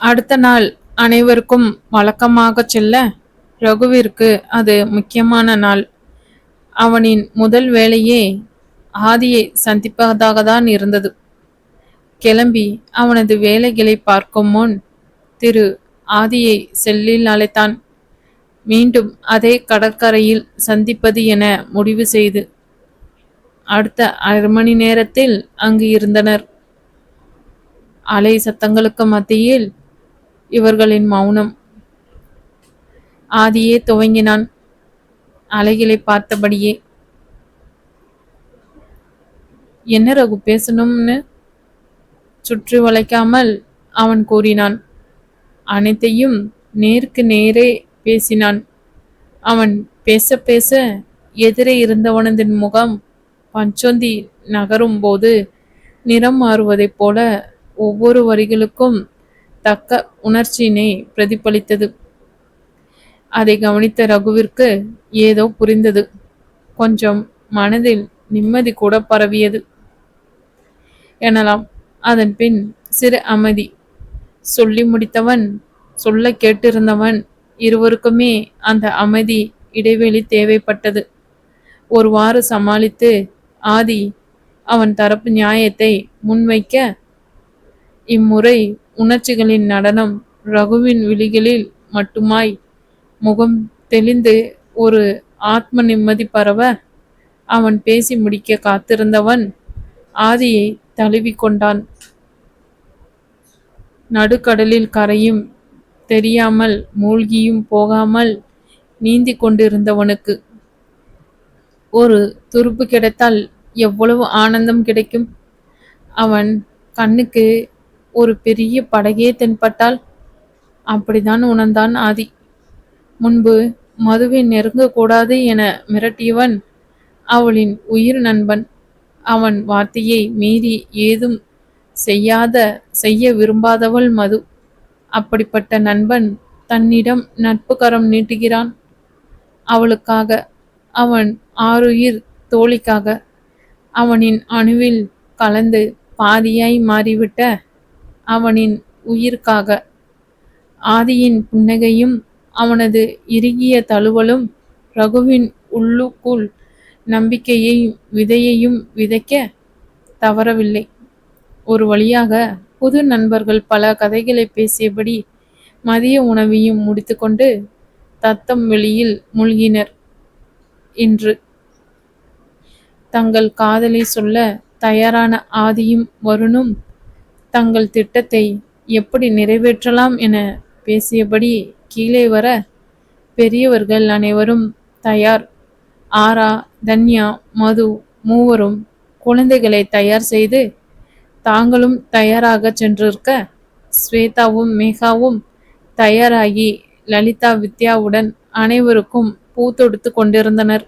அடுத்த நாள் அனைவருக்கும் வழக்கமாகச் செல்ல, ரகுவிற்கு அது முக்கியமான நாள். அவனின் முதல் வேலையே ஆதியை சந்திப்பதாகத்தான் இருந்தது. கிளம்பி அவனது வேலைகளை பார்க்கும் முன் திரு ஆதியை செல்லில் அழைத்தான். மீண்டும் அதே கடற்கரையில் சந்திப்பது என முடிவு செய்து அடுத்த 1/2 மணி நேரத்தில் அங்கு இருந்தனர். அலை சத்தங்களுக்கு மத்தியில் இவர்களின் மௌனம். ஆதியே துவங்கினான், அலைகளை பார்த்தபடியே. என்ன ரகு பேசணும்னு சுற்றி வளைக்காமல் அவன் கூறினான். அனைத்தையும் நேருக்கு நேரே பேசினான். அவன் பேச பேச எதிரே இருந்தவனது முகம் பஞ்சொந்தி நகரும் போது நிறம் மாறுவதைப் போல ஒவ்வொரு வரிகளுக்கும் தக்க உணர்ச்சியினை பிரதிபலித்தது. அதை கவனித்த ரகுவிற்கு ஏதோ புரிந்தது. கொஞ்சம் மனதில் நிம்மதி கூட பரவியது எனலாம். அதன் பின் சிறு அமைதி. சொல்லி முடித்தவன், சொல்ல கேட்டிருந்தவன் இருவருக்குமே அந்த அமைதி இடைவெளி தேவைப்பட்டது. ஒருவாறு சமாளித்து ஆதி அவன் தரப்பு நியாயத்தை முன்வைக்க, இம்முறை உணர்ச்சிகளின் நடனம் ரகுவின் விழிகளில் மட்டுமாய் முகம் தெளிந்து ஒரு ஆத்ம நிம்மதி பரவ, அவன் பேசி முடிக்க காத்திருந்தவன் ஆதியை தழுவி கொண்டான். நடுக்கடலில் கரையும் தெரியாமல் மூழ்கியும் போகாமல் நீந்தி கொண்டிருந்தவனுக்கு ஒரு துருப்பு கிடைத்தால் எவ்வளவு ஆனந்தம் கிடைக்கும். அவன் கண்ணுக்கு ஒரு பெரிய படகே தென்பட்டால் அப்படித்தான் உணர்ந்தான் ஆதி. முன்பு மதுவை நெருங்கக்கூடாது என மிரட்டியவன் அவளின் உயிர் நண்பன். அவன் வார்த்தையை மீறி ஏதும் செய்ய விரும்பாதவள் மது. அப்படிப்பட்ட நண்பன் தன்னிடம் நட்பு கரம் நீட்டுகிறான். அவளுக்காக, அவன் ஆருயிர் தோழிக்காக, அவனின் அணுவில் கலந்து பாதியாய் மாறிவிட்ட அவனின் உயிர்க்காக. ஆதியின் புன்னகையும் அவனது இறுகிய தழுவலும் ரகுவின் உள்ளுக்குள் நம்பிக்கையையும் விதையையும் விதைக்க தவறவில்லை. ஒரு வழியாக புது நண்பர்கள் பல கதைகளை பேசியபடி மதிய உணவையும் முடித்துக்கொண்டு தத்தம் வெளியில் மூழ்கினர். இன்று தங்கள் காதலை சொல்ல தயாரான ஆதியும் வருணும் தங்கள் திட்டத்தை எப்படி நிறைவேற்றலாம் என பேசியபடி கீழே வர, பெரியவர்கள் அனைவரும் தயார். ஆரா, தன்யா, மது மூவரும் குழந்தைகளை தயார் செய்து தாங்களும் தயாராக சென்றிருக்க, ஸ்வேதாவும் மேகாவும் தயாராகி லலிதா வித்யாவுடன் அனைவருக்கும் பூ தொடுத்து கொண்டிருந்தனர்.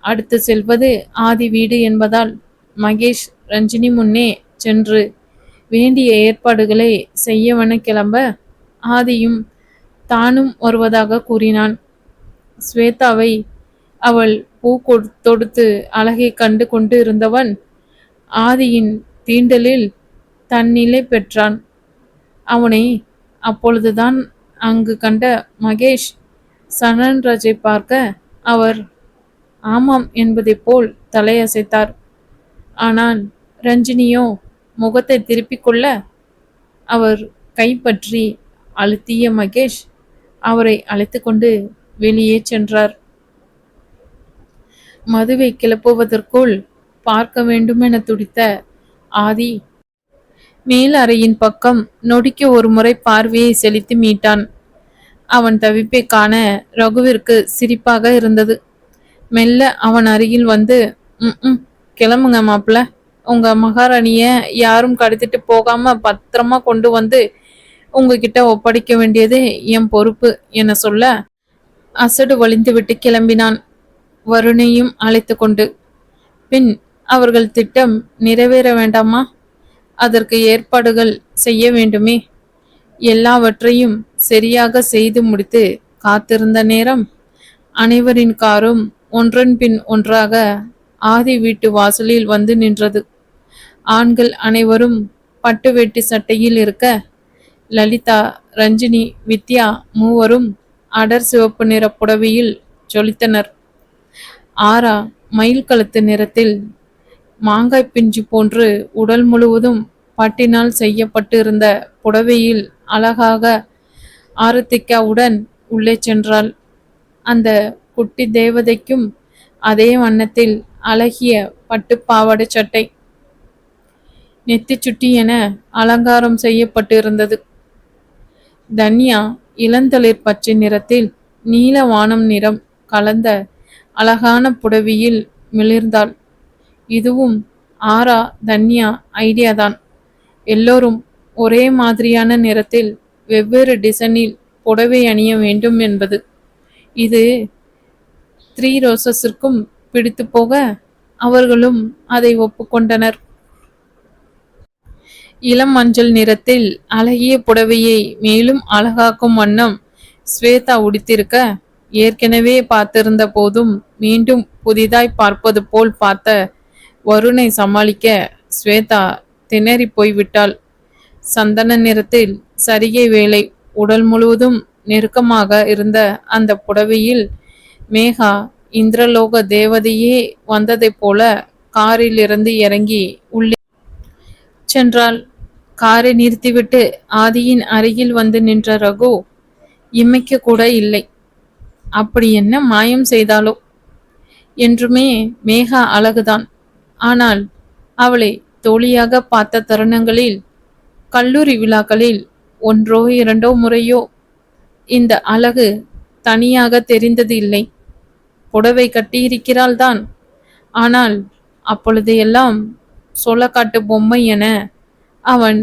அடுத்து செல்வது ஆதி வீடு என்பதால் மகேஷ் ரஞ்சினி முன்னே சென்று வேண்டிய ஏற்பாடுகளை செய்யவன கிளம்ப, ஆதியும் தானும் வருவதாக கூறினான். ஸ்வேதாவை அவள் பூ தொடுத்து அழகை கண்டு கொண்டு இருந்தவன் ஆதியின் தீண்டலில் தன்னிலை பெற்றான். அவனை அப்பொழுதுதான் அங்கு கண்ட மகேஷ் சனன்ராஜை பார்க்க, அவர் ஆமாம் என்பதைப் போல் தலையசைத்தார். ஆனால் ரஞ்சினியோ முகத்தை திருப்பிக் கொள்ள, அவர் கைப்பற்றி அழுத்திய மகேஷ் அவரை அழைத்து கொண்டு வெளியே சென்றார். மதுவை கிளப்புவதற்குள் பார்க்க வேண்டுமென துடித்த ஆதி மேல் அறையின் பக்கம் நொடிக்கு ஒரு முறை பார்வையை செலுத்தி மீட்டான். அவன் தவிப்பை காண ரகுவிற்கு சிரிப்பாக இருந்தது. மெல்ல அவன் அருகில் வந்து, கிளம்புங்க மாப்பிள்ள, உங்க மகாராணிய யாரும் கடத்திட்டு போகாம பத்திரமா கொண்டு வந்து உங்ககிட்ட ஒப்படைக்க வேண்டியது என் பொறுப்பு என சொல்ல, அசடு வலிந்துவிட்டு கிளம்பினான், வருணையும் அழைத்து கொண்டு. பின் அவர்கள் திட்டம் நிறைவேற வேண்டாமா? அதற்கு ஏற்பாடுகள் செய்ய வேண்டுமே. எல்லாவற்றையும் சரியாக செய்து முடித்து காத்திருந்த நேரம், அனைவரின் காரும் ஒன்றன் பின் ஒன்றாக ஆதி வீட்டு வாசலில் வந்து நின்றது. ஆண்கள் அனைவரும் பட்டு வேட்டி சட்டையில் இருக்க, லலிதா, ரஞ்சினி, வித்யா மூவரும் அடர் சிவப்பு நிற புடவையில் ஜொலித்தனர். ஆரா மயில் கழுத்து நிறத்தில் மாங்காய் பிஞ்சு போன்று உடல் முழுவதும் பட்டினால் செய்யப்பட்டு இருந்த புடவையில் அழகாக ஆரத்திக்காவுடன் உள்ளே சென்றாள். அந்த குட்டி தேவதைக்கும் அதே வண்ணத்தில் அழகிய பட்டு பாவாடை சட்டை, நெத்தி சுட்டி என அலங்காரம் செய்யப்பட்டிருந்தது. தன்யா இளந்தளிர் பச்சை நிறத்தில் நீல வானம் நிறம் கலந்த அழகான புடவியில் மிளிர்ந்தாள். இதுவும் ஆரா தன்யா ஐடியாதான். எல்லோரும் ஒரே மாதிரியான நிறத்தில் வெவ்வேறு டிசைனில் புடவை அணிய வேண்டும் என்பது. இது த்ரீ ரோசஸிற்கும் பிடித்து போக அவர்களும் அதை ஒப்புக்கொண்டனர். இளம் மஞ்சள் நிறத்தில் அழகிய புடவையை மேலும் அழகாக்கும் வண்ணம் ஸ்வேதா உடுத்திருக்க, ஏற்கனவே பார்த்திருந்த போதும் மீண்டும் புதிதாய் பார்ப்பது போல் பார்த்த வருணை சமாளிக்க ஸ்வேதா திணறி போய்விட்டாள். சந்தன நிறத்தில் சரிகை வேலை உடல் முழுவதும் நெருக்கமாக இருந்த அந்த புடவையில் மேகா இந்திரலோக தேவதையே வந்ததைப் போல காரில் இருந்து இறங்கி உள்ளே சென்றாள். காரை நிறுத்திவிட்டு ஆதியின் அருகில் வந்து நின்ற ரகு இமைக்க கூட இல்லை. அப்படி என்ன மாயம் செய்தாலோ? என்றுமே மேகா அழகுதான். ஆனால் அவளை தோழியாக பார்த்த தருணங்களில், கல்லூரி விழாக்களில் ஒன்றோ இரண்டோ முறையோ இந்த அழகு தனியாக தெரிந்தது இல்லை. புடவை கட்டியிருக்கிறாள் தான். ஆனால் அப்பொழுது எல்லாம் சோளக்காட்டு பொம்மை என அவன்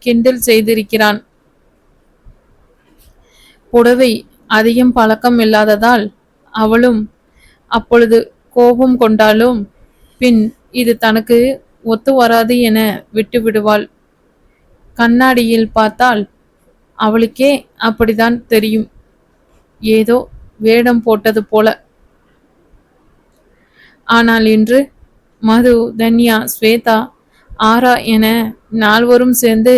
கிண்டல் செய்திருக்கிறான். புடவை அதிகம் பழக்கம் இல்லாததால் அவளும் அப்பொழுது கோபம் கொண்டாலும் பின் இது தனக்கு ஒத்து வராது என விட்டு விடுவாள். கண்ணாடியில் பார்த்தால் அவளுக்கே அப்படித்தான் தெரியும், ஏதோ வேடம் போட்டது போல. ஆனால் இன்று மது, தன்யா, ஸ்வேதா, ஆரா என நால்வரும் சேர்ந்து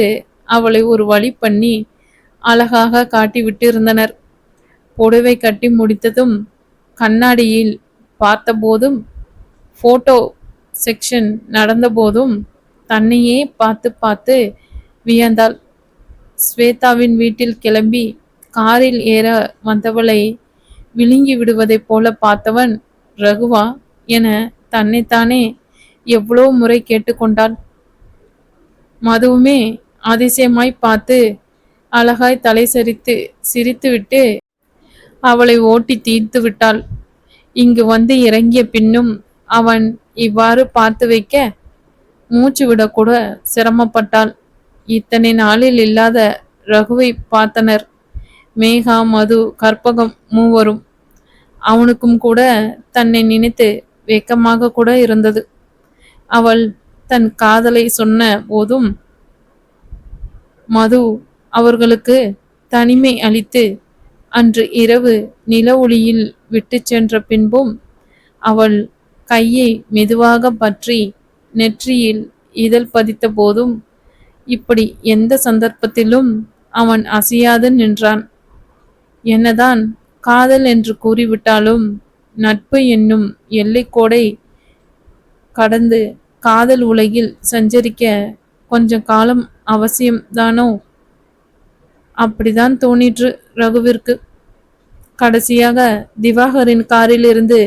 அவளை ஒரு வழி பண்ணி அழகாக காட்டிவிட்டு இருந்தனர். புடவை கட்டி முடித்ததும் கண்ணாடியில் பார்த்தபோதும் போட்டோ செக்ஷன் நடந்தபோதும் தன்னையே பார்த்து பார்த்து வியந்தாள். ஸ்வேதாவின் வீட்டில் கிளம்பி காரில் ஏற வந்தவளை விழுங்கி விடுவதைப் போல பார்த்தவன் ரகுவா என தன்னைத்தானே எவ்வளோ முறை கேட்டுக்கொண்டாள். மதுவுமே அதிசயமாய் பார்த்து அழகாய் தலை சரித்து சிரித்துவிட்டு அவளை ஓட்டி தீர்த்து விட்டாள். இங்கு வந்து இறங்கிய பின்னும் அவன் இவ்வாறு பார்த்து வைக்க மூச்சு விடக்கூட சிரமப்பட்டாள். இத்தனை நாளில் இல்லாத ரகுவை பார்த்தனர் மேகா, மது, கற்பகம் மூவரும். அவனுக்கும் கூட தன்னை நினைத்து வெக்கமாக கூட இருந்தது. அவள் தன் காதலை சொன்ன போதும் மது அவர்களுக்கு தனிமை அளித்து அன்று இரவு நில ஒளியில் விட்டு சென்ற பின்பும் அவள் கையை மெதுவாக பற்றி நெற்றியில் இதழ் பதித்த போதும் இப்படி எந்த சந்தர்ப்பத்திலும் அவன் அசையாது நின்றான். என்னதான் காதல் என்று கூறிவிட்டாலும் நட்பு என்னும் எல்லைக்கோடை கடந்து காதல் உலகில் சஞ்சரிக்க கொஞ்சம் காலம் அவசியம்தானோ? அப்படிதான் தோணிற்று ரகுவிற்கு. கடைசியாக திவாகரின் காரிலிருந்து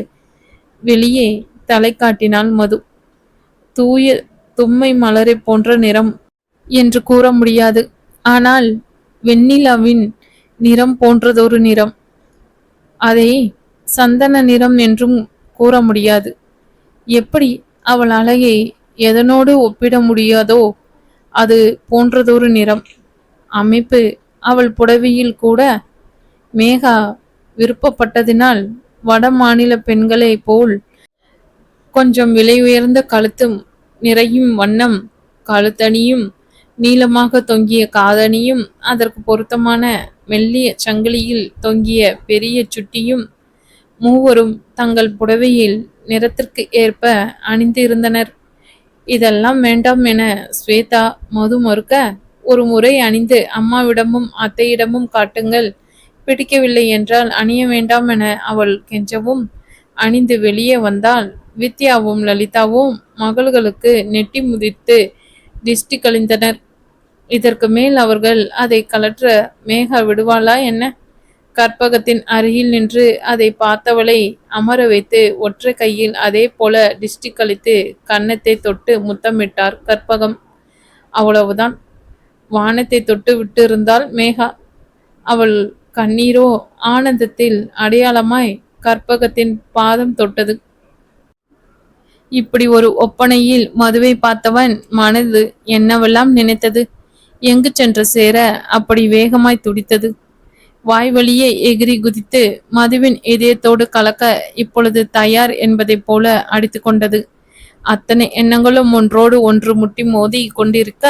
வெளியே தலை காட்டினாள் மது. தூய தும்மை மலரை போன்ற நிறம் என்று கூற முடியாது. ஆனால் வெண்ணிலாவின் நிறம் போன்றதொரு நிறம். அதை சந்தன நிறம் என்றும் கூற முடியாது. எப்படி அவள் அழகை எதனோடு ஒப்பிட முடியாதோ அது போன்றதொரு நிறம். அமைப்பு அவள் புடவையில் கூட மேகா விருப்பப்பட்டதினால் வட மாநில பெண்களை போல் கொஞ்சம் விலை உயர்ந்த கழுத்தும் நிறையும் வண்ணம் கழுத்தணியும் நீளமாக தொங்கிய காதணியும் அதற்கு பொருத்தமான மெல்லிய சங்கிலியில் தொங்கிய பெரிய சுட்டியும் மூவரும் தங்கள் புடவையில் நிறத்திற்கு ஏற்ப அணிந்து இருந்தனர். இதெல்லாம் வேண்டாம் என ஸ்வேதா மது மறுக்க ஒரு முறை அணிந்து அம்மாவிடமும் அத்தையிடமும் காட்டுங்கள், பிடிக்கவில்லை என்றால் அணிய வேண்டாம் என அவள் கெஞ்சவும், அணிந்து வெளியே வந்தால் வித்யாவும் லலிதாவும் மகள்களுக்கு நெட்டி முதித்து திஷ்டி கழிந்தனர். இதற்கு மேல் அவர்கள் அதை கலற்ற மேகா விடுவாளா என்ன? கற்பகத்தின் அருகில் நின்று அதை பார்த்தவளை அமர வைத்து ஒற்றை கையில் அதே போல டிஸ்டி கழித்து கன்னத்தை தொட்டு முத்தமிட்டார் கற்பகம். அவ்வளவுதான். வானத்தை தொட்டு விட்டு இருந்தால் மேகா. அவள் கண்ணீரோ ஆனந்தத்தில் அடையாளமாய் கற்பகத்தின் பாதம் தொட்டது. இப்படி ஒரு ஒப்பனையில் மதுவை பார்த்தவன் மனது என்னவெல்லாம் நினைத்தது? எங்கு சென்று சேர அப்படி வேகமாய் துடித்தது? வாய் வழியே எகிரி குதித்து மதுவின் இதயத்தோடு கலக்க இப்பொழுது தயார் என்பதைப் போல அடித்து கொண்டது. அத்தனை எண்ணங்களும் ஒன்றோடு ஒன்று முட்டி மோதி கொண்டிருக்க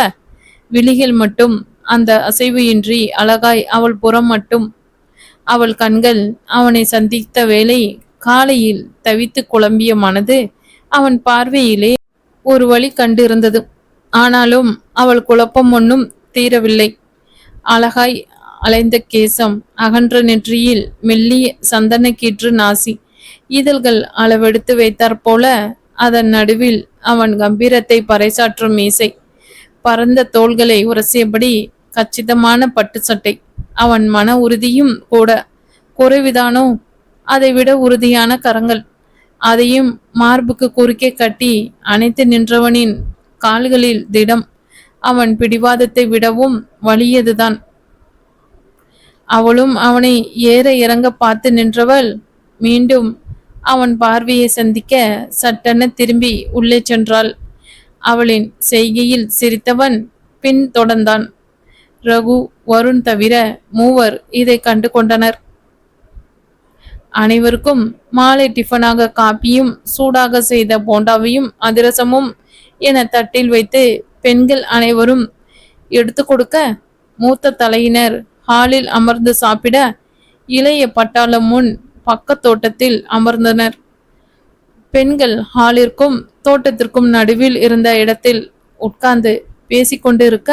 விழிகள் மட்டும் அந்த அசைவு இன்றி அழகாய் அவள் புறம் மட்டும். அவள் கண்கள் அவனை சந்தித்த வேளை காலையில் தவித்து குழம்பிய மனது அவன் பார்வையிலே ஒரு வழி கண்டிருந்தது. ஆனாலும் அவள் குழப்பம் ஒன்றும் தீரவில்லை. அழகாய் அலைந்த கேசம், அகன்ற நெற்றியில் மெல்லிய சந்தன கீற்று நாசி, இதழ்கள் அளவெடுத்து வைத்தாற் போல அதன் நடுவில் அவன் கம்பீரத்தை பறைசாற்றும் மீசை, பரந்த தோள்களை உரசியபடி கச்சிதமான பட்டு சட்டை. அவன் மன உறுதியும் கூட குறைவுதானோ? அதைவிட உறுதியான கரங்கள். அதையும் மார்புக்கு குறுக்கே கட்டி அணைத்து நின்றவனின் கால்களில் திடம் அவன் பிடிவாதத்தை விடவும் வலியதுதான். அவளும் அவனை ஏற இறங்க பார்த்து நின்றவள் மீண்டும் அவன் பார்வையை சந்திக்க சட்டென திரும்பி உள்ளே சென்றாள். அவளின் செய்கையில் சிரித்தவன் பின் தொடர்ந்தான். ரகு, வருண் தவிர மூவர் இதை கண்டு கொண்டனர். அனைவருக்கும் மாலை டிஃபனாக காப்பியும் சூடாக செய்த போண்டாவையும் அதிரசமும் என தட்டில் வைத்து பெண்கள் அனைவரும் எடுத்து கொடுக்க, மூத்த தலையினர் ஹாலில் அமர்ந்து சாப்பிட, இளைய பட்டாளம் முன் பக்க தோட்டத்தில் அமர்ந்தனர். பெண்கள் ஹாலிற்கும் தோட்டத்திற்கும் நடுவில் இருந்த இடத்தில் உட்கார்ந்து பேசிக்கொண்டு இருக்க,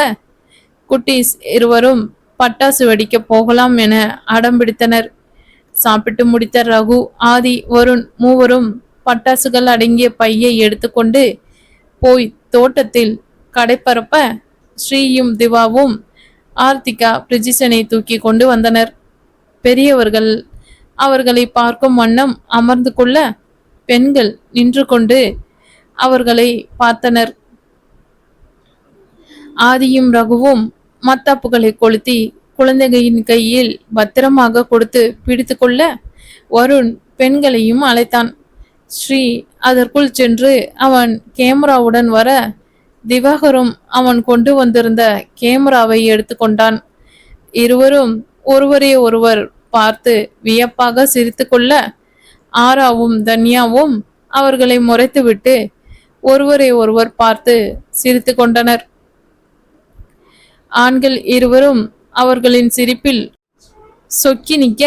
குட்டீஸ் இருவரும் பட்டாசு வெடிக்க போகலாம் என அடம்பிடித்தனர். சாப்பிட்டு முடித்த ரகு, ஆதி, வருண் மூவரும் பட்டாசுகள் அடங்கிய பையை எடுத்துக்கொண்டு போய் தோட்டத்தில் கடைப்பரப்ப, ஸ்ரீயும் திவாவும் ஆர்த்திகா பிரிஜிசனை தூக்கி கொண்டு வந்தனர். பெரியவர்கள் அவர்களை பார்க்கும் வண்ணம் அமர்ந்து கொள்ள, பெண்கள் நின்று கொண்டு அவர்களை பார்த்தனர். ஆதியும் ரகுவும் மத்தாப்புகளை கொளுத்தி குழந்தைகளின் கையில் பத்திரமாக கொடுத்து பிடித்து கொள்ள, வருண் பெண்களையும் அழைத்தான். ஸ்ரீ அதற்குள் சென்று அவன் கேமராவுடன் வர, திவாகரும் அவன் கொண்டு வந்திருந்த கேமராவை எடுத்துக்கொண்டான். இருவரும் ஒருவரை ஒருவர் பார்த்து வியப்பாக சிரித்து கொள்ள, ஆராவும் தன்யாவும் அவர்களை முறைத்துவிட்டு ஒருவரை ஒருவர் பார்த்து சிரித்து கொண்டனர். ஆண்கள் இருவரும் அவர்களின் சிரிப்பில் சொக்கி நிற்க,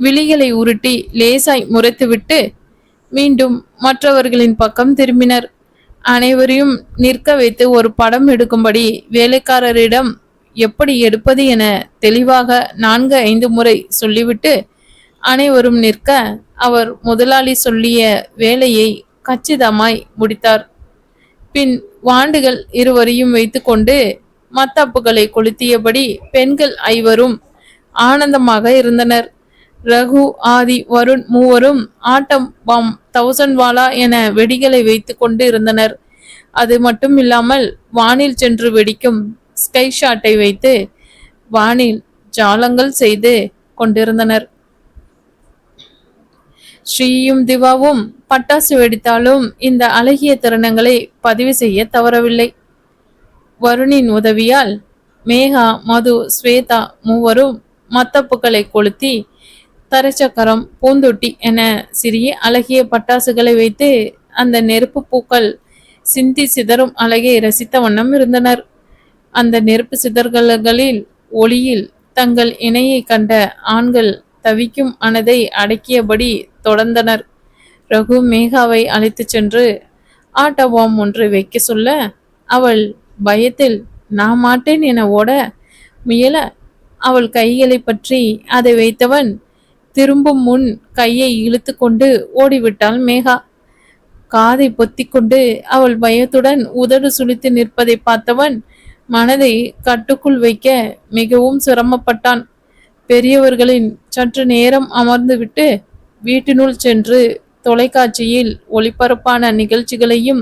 விழிகளை உருட்டி லேசாய் முறைத்துவிட்டு மீண்டும் மற்றவர்களின் பக்கம் திரும்பினர். அனைவரையும் நிற்க வைத்து ஒரு படம் எடுக்கும்படி வேலைக்காரரிடம் எப்படி எடுப்பது என தெளிவாக 4-5 முறை சொல்லிவிட்டு அனைவரும் நிற்க, அவர் முதலாளி சொல்லிய வேலையை கச்சிதமாய் முடித்தார். பின் வாண்டுகள் இருவரையும் வைத்து கொண்டு மத்தாப்புகளை கொளுத்தியபடி பெண்கள் ஐவரும் ஆனந்தமாக இருந்தனர். ரகு, ஆதி, வருண் மூவரும் ஆட்டம் பாம் 1000 வாலா என வெடிகளை வைத்து கொண்டு இருந்தனர். அது மட்டும் இல்லாமல் வானில் சென்று வெடிக்கும் ஸ்கை ஷாட்டை வைத்து வானில் ஜாலங்கள் செய்து கொண்டிருந்தனர். ஸ்ரீயும் திவாவும் பட்டாசு வெடித்தாலும் இந்த அழகிய தருணங்களை பதிவு செய்ய தவறவில்லை. வருணின் உதவியால் மேகா, மது, ஸ்வேதா மூவரும் மத்தப்புகளை கொளுத்தி தரைச்சக்கரம், பூந்தொட்டி என சிறிய அழகிய பட்டாசுகளை வைத்து அந்த நெருப்பு பூக்கள் சிந்தி சிதறும் அழகை ரசித்த வண்ணம் இருந்தனர். அந்த நெருப்பு சிதறல்களில் ஒளியில் தங்கள் இணையை கண்ட ஆண்கள் தவிக்கும் மனதை அடக்கியபடி தொடர்ந்தனர். ரகு மேகாவை அழைத்து சென்று ஆட்டபாம் ஒன்று வைக்க சொல்ல, அவள் பயத்தில் நான் மாட்டேன் என ஓட முயல அவள் கைகளை பற்றி அதை வைத்தவன் திரும்பும் முன் கையை இழுத்து கொண்டு ஓடிவிட்டாள் மேகா. காதை பொத்திக்கொண்டு அவள் பயத்துடன் உதடு சுளித்து நிற்பதை பார்த்தவன் மனதை கட்டுக்குள் வைக்க மிகவும் சிரமப்பட்டான். பெரியவர்களின் சற்று நேரம் அமர்ந்துவிட்டு வீட்டினுள் சென்று தொலைக்காட்சியில் ஒளிபரப்பான நிகழ்ச்சிகளையும்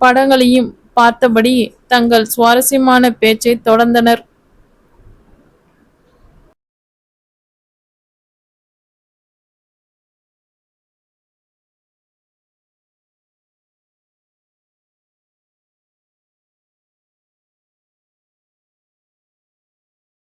படங்களையும் பார்த்தபடி தங்கள் சுவாரஸ்யமான பேச்சை தொடர்ந்தனர்.